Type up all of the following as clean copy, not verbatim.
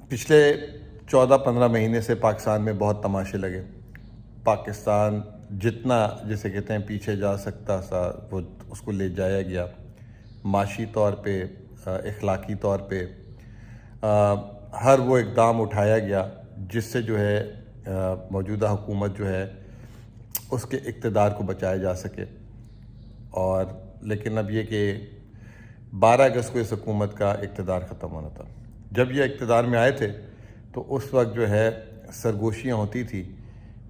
پچھلے 14-15 مہینے سے پاکستان میں بہت تماشے لگے. پاکستان جتنا جسے کہتے ہیں پیچھے جا سکتا تھا وہ اس کو لے جایا گیا، معاشی طور پہ، اخلاقی طور پہ. ہر وہ اقدام اٹھایا گیا جس سے جو ہے موجودہ حکومت جو ہے اس کے اقتدار کو بچایا جا سکے. اور لیکن اب یہ کہ 12 اگست کو اس حکومت کا اقتدار ختم ہونا تھا. جب یہ اقتدار میں آئے تھے تو اس وقت جو ہے سرگوشیاں ہوتی تھی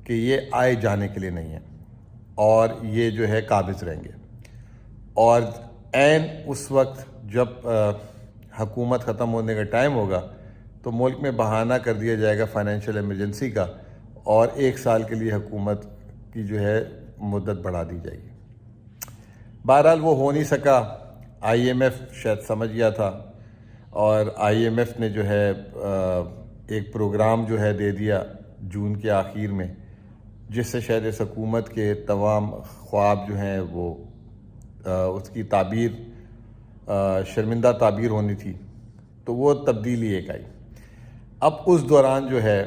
کہ یہ آئے جانے کے لیے نہیں ہیں اور یہ جو ہے قابض رہیں گے. اور عین اس وقت جب حکومت ختم ہونے کا ٹائم ہوگا تو ملک میں بہانہ کر دیا جائے گا فائنینشیل ایمرجنسی کا، اور 1 سال کے لیے حکومت کی جو ہے مدت بڑھا دی جائے گی. بہرحال وہ ہو نہیں سکا. آئی ایم ایف شاید سمجھ گیا تھا، اور آئی ایم ایف نے جو ہے ایک پروگرام جو ہے دے دیا جون کے آخر میں، جس سے شاید اس حکومت کے تمام خواب جو ہیں وہ اس کی تعبیر شرمندہ تعبیر ہونی تھی، تو وہ تبدیلی ایک آئی. اب اس دوران جو ہے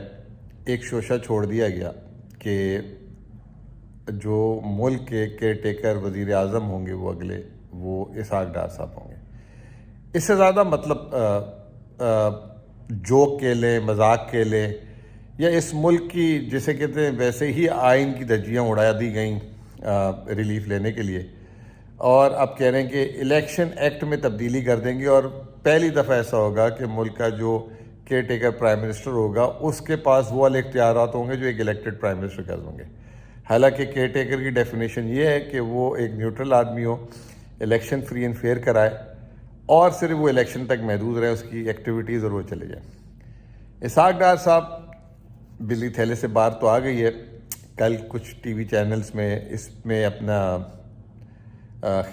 ایک شوشہ چھوڑ دیا گیا کہ جو ملک کے کیئر ٹیکر وزیر اعظم ہوں گے وہ اگلے وہ اسحاق ڈار صاحب ہوں گے. اس سے زیادہ مطلب جوک کے لیں، مذاق کے لیں، یا اس ملک کی جسے کہتے ہیں ویسے ہی آئین کی دھجیاں اڑا دی گئیں ریلیف لینے کے لیے، اور اب کہہ رہے ہیں کہ الیکشن ایکٹ میں تبدیلی کر دیں گے، اور پہلی دفعہ ایسا ہوگا کہ ملک کا جو کیئر ٹیکر پرائم منسٹر ہوگا اس کے پاس وہ والے اختیارات ہوں گے جو ایک الیکٹڈ پرائم منسٹر کے ہوں گے. حالانکہ کیئر ٹیکر کی ڈیفینیشن یہ ہے کہ وہ ایک نیوٹرل آدمی ہو، الیکشن فری اینڈ فیئر کرائے، اور صرف وہ الیکشن تک محدود رہے، اس کی ایکٹیویٹیز اور وہ چلے جائیں. اسحاق ڈار صاحب بلی تھیلے سے باہر تو آ گئی ہے. کل کچھ ٹی وی چینلز میں اس میں اپنا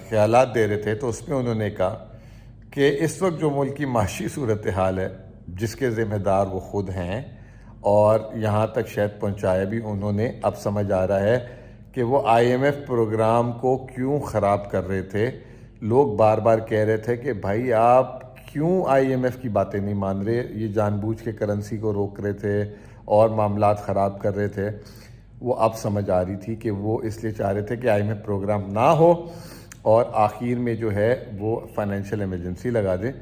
خیالات دے رہے تھے، تو اس میں انہوں نے کہا کہ اس وقت جو ملک کی معاشی صورتحال ہے جس کے ذمہ دار وہ خود ہیں، اور یہاں تک شاید پہنچایا بھی انہوں نے، اب سمجھ آ رہا ہے کہ وہ آئی ایم ایف پروگرام کو کیوں خراب کر رہے تھے. لوگ بار بار کہہ رہے تھے کہ بھائی آپ کیوں آئی ایم ایف کی باتیں نہیں مان رہے، یہ جان بوجھ کے کرنسی کو روک رہے تھے اور معاملات خراب کر رہے تھے. وہ اب سمجھ آ رہی تھی کہ وہ اس لیے چاہ رہے تھے کہ آئی ایم ایف پروگرام نہ ہو اور آخر میں جو ہے وہ فائنینشیل ایمرجنسی لگا دیں.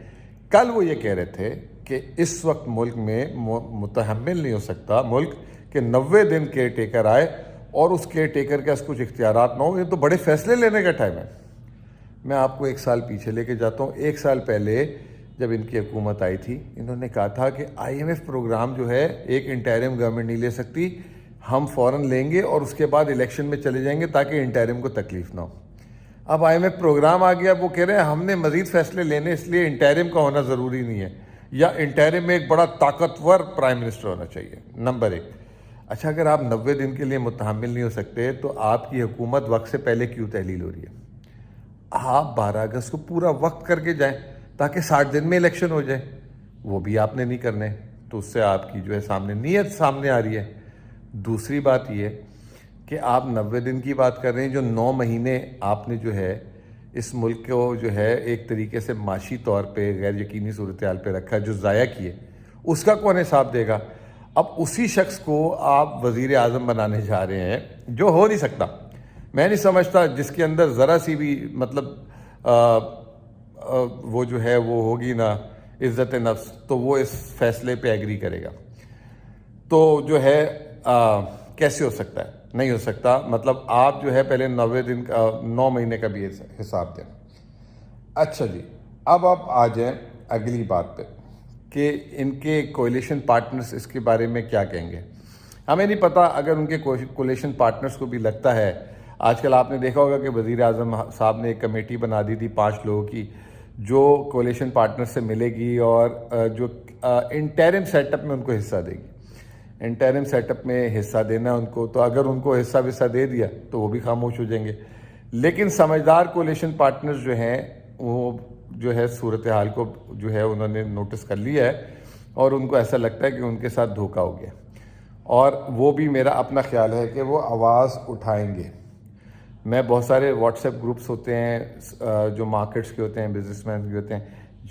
کل وہ یہ کہہ رہے تھے کہ اس وقت ملک میں متحمل نہیں ہو سکتا ملک کہ 90 دن کیئر ٹیکر آئے اور اس کیئر ٹیکر کے کچھ اختیارات نہ ہوں. یہ تو بڑے فیصلے لینے کا ٹائم ہے. میں آپ کو 1 سال پیچھے لے کے جاتا ہوں. 1 سال پہلے جب ان کی حکومت آئی تھی، انہوں نے کہا تھا کہ آئی ایم ایف پروگرام جو ہے ایک انٹرم گورنمنٹ نہیں لے سکتی، ہم فوراً لیں گے اور اس کے بعد الیکشن میں چلے جائیں گے تاکہ انٹرم کو تکلیف نہ ہو. اب آئی ایم ایف پروگرام آ گیا، وہ کہہ رہے ہیں ہم نے مزید فیصلے لینے، اس لیے انٹرم کا ہونا ضروری نہیں ہے، یا انٹرم میں ایک بڑا طاقتور پرائم منسٹر ہونا چاہیے. نمبر 1. اچھا، اگر آپ 90 دن کے لیے متحمل نہیں ہو سکتے تو آپ کی حکومت وقت سے پہلے کیوں تحلیل ہو رہی ہے؟ آپ 12 اگست کو پورا وقت کر کے جائیں تاکہ 60 دن میں الیکشن ہو جائے. وہ بھی آپ نے نہیں کرنے، تو اس سے آپ کی جو ہے سامنے نیت سامنے آ رہی ہے. دوسری بات یہ کہ آپ 90 دن کی بات کر رہے ہیں، جو 9 مہینے آپ نے جو ہے اس ملک کو جو ہے ایک طریقے سے معاشی طور پہ غیر یقینی صورتحال پہ رکھا، جو ضائع کیے، اس کا کون حساب دے گا؟ اب اسی شخص کو آپ وزیر اعظم بنانے جا رہے ہیں، جو ہو نہیں سکتا. میں نہیں سمجھتا جس کے اندر ذرا سی بھی مطلب وہ جو ہے وہ ہوگی نا عزت نفس، تو وہ اس فیصلے پہ ایگری کرے گا. تو جو ہے کیسے ہو سکتا ہے؟ نہیں ہو سکتا. مطلب آپ جو ہے پہلے 90 دن کا 9 مہینے کا بھی حساب دیں. اچھا جی، اب آپ آ جائیں اگلی بات پہ کہ ان کے کولیشن پارٹنرز اس کے بارے میں کیا کہیں گے. ہمیں نہیں پتہ. اگر ان کے کولیشن پارٹنرز کو بھی لگتا ہے، آج کل آپ نے دیکھا ہوگا کہ وزیر اعظم صاحب نے ایک کمیٹی بنا دی تھی 5 لوگوں کی، جو کولیشن پارٹنر سے ملے گی اور جو انٹرم سیٹ اپ میں ان کو حصہ دے گی. انٹرم سیٹ اپ میں حصہ دینا ان کو، تو اگر ان کو حصہ دے دیا تو وہ بھی خاموش ہو جائیں گے. لیکن سمجھدار کولیشن پارٹنرز جو ہیں وہ جو ہے صورتحال کو جو ہے انہوں نے نوٹس کر لیا ہے، اور ان کو ایسا لگتا ہے کہ ان کے ساتھ دھوکہ ہو گیا، اور وہ بھی میرا اپنا خیال ہے کہ وہ آواز اٹھائیں گے. میں بہت سارے واٹس ایپ گروپس ہوتے ہیں جو مارکیٹس کے ہوتے ہیں، بزنس مین کے ہوتے ہیں،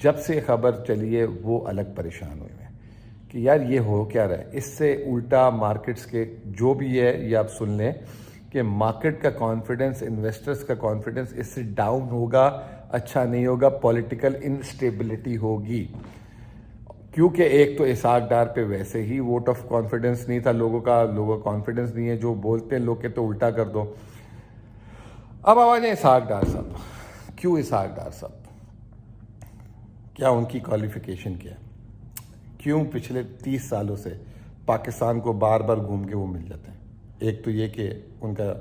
جب سے خبر چلی ہے وہ الگ پریشان ہوئے ہیں کہ یار یہ ہو کیا رہا ہے. اس سے الٹا مارکیٹس کے جو بھی ہے یہ آپ سن لیں کہ مارکیٹ کا کانفیڈنس، انویسٹرز کا کانفیڈنس اس سے ڈاؤن ہوگا، اچھا نہیں ہوگا، پولیٹیکل انسٹیبلٹی ہوگی. کیونکہ ایک تو اسحاق ڈار پہ ویسے ہی ووٹ آف کانفیڈنس نہیں تھا لوگوں کا کانفیڈنس نہیں ہے، جو بولتے ہیں لوگ کہتے تو الٹا کر دو. اب آواز ہے اسحاق ڈار صاحب. کیوں اسحاق ڈار صاحب؟ کیا ان کی کوالیفیکیشن کیا ہے؟ کیوں پچھلے 30 سالوں سے پاکستان کو بار بار گھوم کے وہ مل جاتے ہیں؟ ایک تو یہ کہ ان کا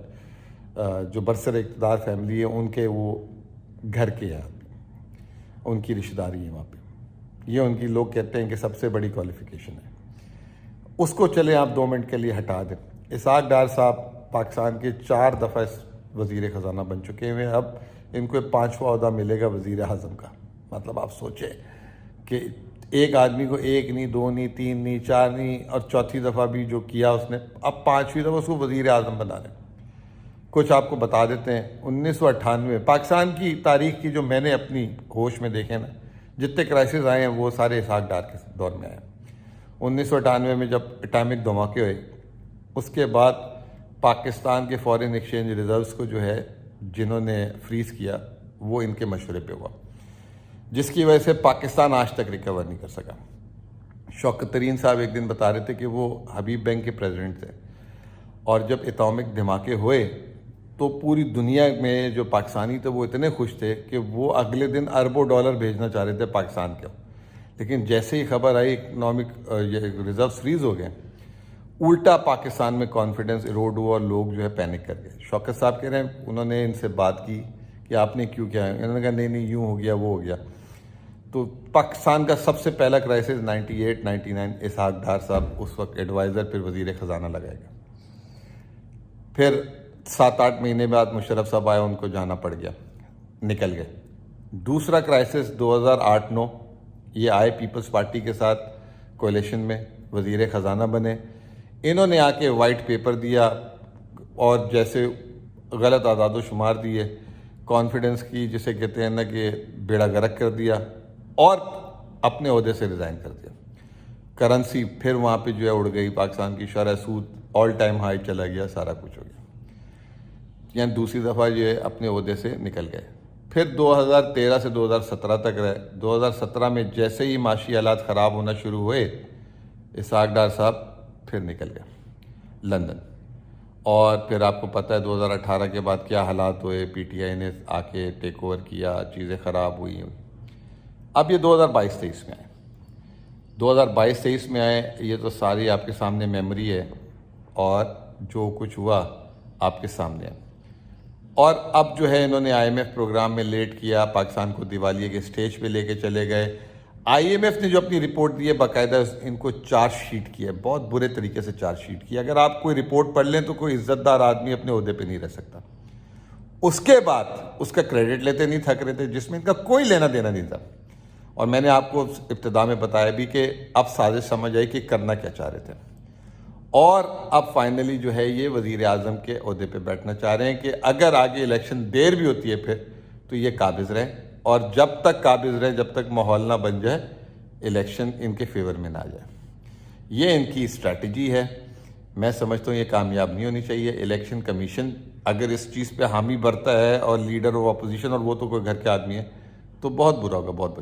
جو برسر اقتدار فیملی ہے ان کے وہ گھر کے ہیں، ان کی رشتہ داری ہے وہاں پہ. یہ ان کی لوگ کہتے ہیں کہ سب سے بڑی کوالیفیکیشن ہے. اس کو چلیں آپ 2 منٹ کے لیے ہٹا دیں. اسحاق ڈار صاحب پاکستان کے 4 دفعہ وزیر خزانہ بن چکے ہوئے ہیں. اب ان کو 5واں عہدہ ملے گا وزیر اعظم کا. مطلب آپ سوچیں کہ ایک آدمی کو 1 نہیں 2 نہیں 3 نہیں 4 نہیں اور 4تھی دفعہ بھی جو کیا اس نے، اب 5ویں دفعہ اس کو وزیر اعظم بنا رہے ہیں. کچھ آپ کو بتا دیتے ہیں. 1998 پاکستان کی تاریخ کی جو میں نے اپنی ہوش میں دیکھے نا، جتنے کرائسس آئے ہیں وہ سارے اسحاق ڈار کے دور میں آئے. 1998 میں جب اٹامک دھماکے ہوئے، اس کے بعد پاکستان کے فارن ایکسچینج ریزروز کو جو ہے جنہوں نے فریز کیا وہ ان کے مشورے پہ ہوا، جس کی وجہ سے پاکستان آج تک ریکور نہیں کر سکا. شوکت ترین صاحب ایک دن بتا رہے تھے کہ وہ حبیب بینک کے پریزیڈنٹ تھے، اور جب اٹامک دھماکے ہوئے تو پوری دنیا میں جو پاکستانی تھے وہ اتنے خوش تھے کہ وہ اگلے دن اربوں ڈالر بھیجنا چاہ رہے تھے پاکستان کو. لیکن جیسے ہی خبر آئی اکنامک ریزرو فریز ہو گئے، الٹا پاکستان میں کانفیڈنس ایروڈ ہوا اور لوگ جو ہے پینک کر گئے. شوکت صاحب کہہ رہے ہیں انہوں نے ان سے بات کی کہ آپ نے کیوں کیا ہے، انہوں نے کہا نہیں یوں ہو گیا وہ ہو گیا. تو پاکستان کا سب سے پہلا کرائسس 98-99 اسحاق ڈار صاحب اس وقت ایڈوائزر پھر وزیر خزانہ لگائے گا. پھر 7-8 مہینے بعد مشرف صاحب آئے، ان کو جانا پڑ گیا، نکل گئے. دوسرا کرائسس 2008-9 یہ آئے پیپلز پارٹی کے ساتھ کولیشن میں، وزیر خزانہ بنے. انہوں نے آ کے وائٹ پیپر دیا اور جیسے غلط اعداد و شمار دیے، کانفیڈنس کی جسے کہتے ہیں نا کہ بیڑا گرک کر دیا، اور اپنے عہدے سے ریزائن کر دیا. کرنسی پھر وہاں پہ جو ہے اڑ گئی، پاکستان کی شرح سود آل ٹائم ہائی چلا گیا، سارا کچھ ہو گیا. یعنی دوسری دفعہ جو ہے اپنے عہدے سے نکل گئے. پھر 2013 سے 2017 تک رہے. 2017 میں جیسے ہی معاشی حالات خراب ہونا شروع ہوئے، اسحاق ڈار صاحب پھر نکل گئے لندن. اور پھر آپ کو پتہ ہے 2018 کے بعد کیا حالات ہوئے، پی ٹی آئی نے آ کے ٹیک اوور کیا، چیزیں خراب ہوئی. اب یہ 2022-23 میں آئے. 2022-23 میں آئے، یہ تو ساری آپ کے سامنے میموری ہے اور جو کچھ ہوا آپ کے سامنے ہے. اور اب جو ہے انہوں نے آئی ایم ایف پروگرام میں لیٹ کیا، پاکستان کو دیوالیے کے سٹیج پہ لے کے چلے گئے. آئی ایم ایف نے جو اپنی رپورٹ دی ہے باقاعدہ ان کو چارج شیٹ کیا ہے، بہت برے طریقے سے چارج شیٹ کیا. اگر آپ کوئی رپورٹ پڑھ لیں تو کوئی عزت دار آدمی اپنے عہدے پہ نہیں رہ سکتا. اس کے بعد اس کا کریڈٹ لیتے نہیں تھک رہے تھے، جس میں ان کا کوئی لینا دینا نہیں تھا. اور میں نے آپ کو ابتدا میں بتایا بھی کہ اب سازش سمجھ آئی کہ کرنا کیا چاہ رہے تھے. اور اب فائنلی جو ہے یہ وزیر اعظم کے عہدے پہ بیٹھنا چاہ رہے ہیں کہ اگر آگے الیکشن دیر بھی ہوتی ہے پھر تو یہ قابض رہیں، اور جب تک قابض رہیں، جب تک ماحول نہ بن جائے الیکشن ان کے فیور میں نہ آ جائے. یہ ان کی اسٹریٹجی ہے. میں سمجھتا ہوں یہ کامیاب نہیں ہونی چاہیے. الیکشن کمیشن اگر اس چیز پہ حامی برتا ہے اور لیڈر آف اپوزیشن، اور وہ تو کوئی گھر کے آدمی ہے، تو بہت برا ہوگا. بہت بہت